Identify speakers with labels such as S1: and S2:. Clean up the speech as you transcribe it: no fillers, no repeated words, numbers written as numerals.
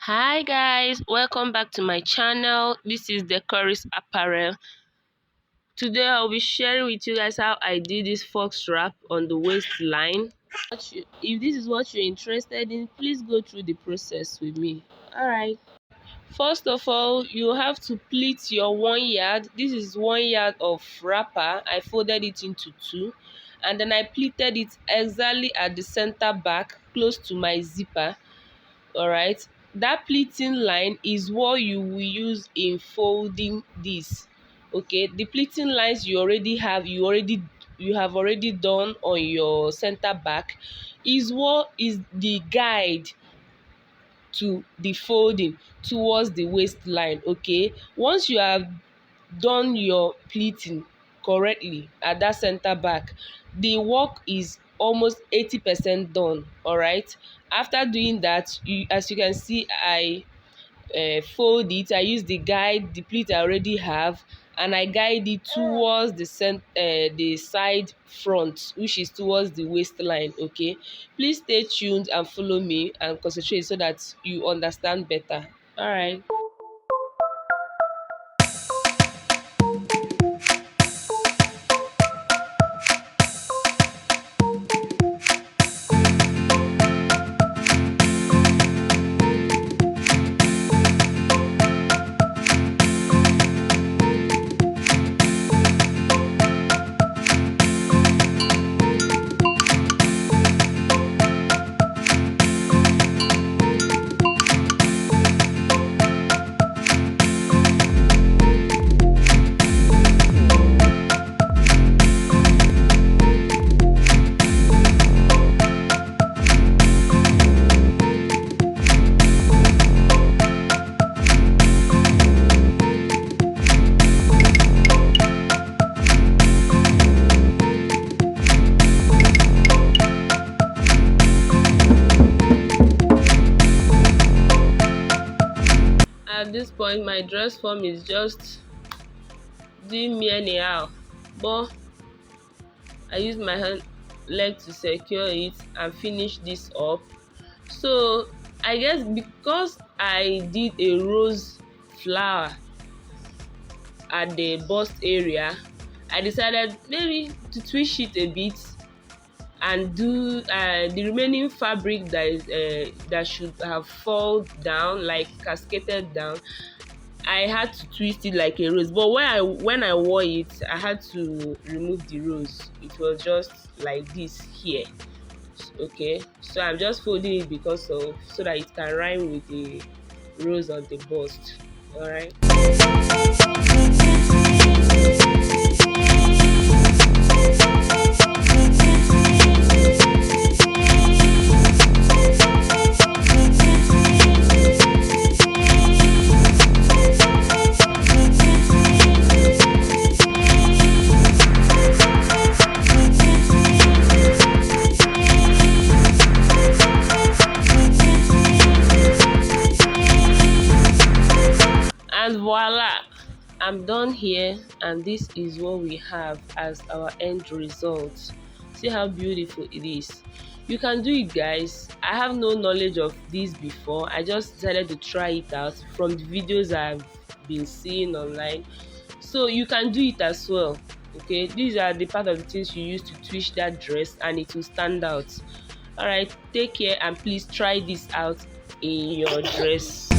S1: Hi guys, welcome back to my channel. This is the Chorus Apparel. Today I'll be sharing with you guys how I did this fox wrap on the waistline. If this is what you're interested in, please go through the process with me. Alright, first of all, you have to pleat your 1 yard. This is 1 yard of wrapper. I folded it into two, and then I pleated it exactly at the center back close to my zipper. All right, that pleating line is what you will use in folding this. Okay, the pleating lines you have already done on your center back is what is the guide to the folding towards the waistline. Okay, once you have done your pleating correctly at that center back, the work is almost 80% done. All right, after doing that, as you can see, I fold it. I use the guide, the pleat I already have, and I guide it towards the side front, which is towards the waistline. Okay, please stay tuned and follow me and concentrate so that you understand better. All right. At this point, my dress form is just doing me anyhow, but I use my hand leg to secure it and finish this up. So I guess because I did a rose flower at the bust area, I decided maybe to twist it a bit and do the remaining fabric that should have fall down, like cascaded down. I had to twist it like a rose, but when I wore it, I had to remove the rose. It was just like this here. Okay, so I'm just folding it because of so that it can rhyme with the rose on the bust. All right. And voila, I'm done here, and this is what we have as our end result. See how beautiful it is. You can do it, guys. I have no knowledge of this before. I just decided to try it out from the videos I've been seeing online, so you can do it as well. Okay, these are the part of the things you use to twist that dress and it will stand out. All right, take care and please try this out in your dress.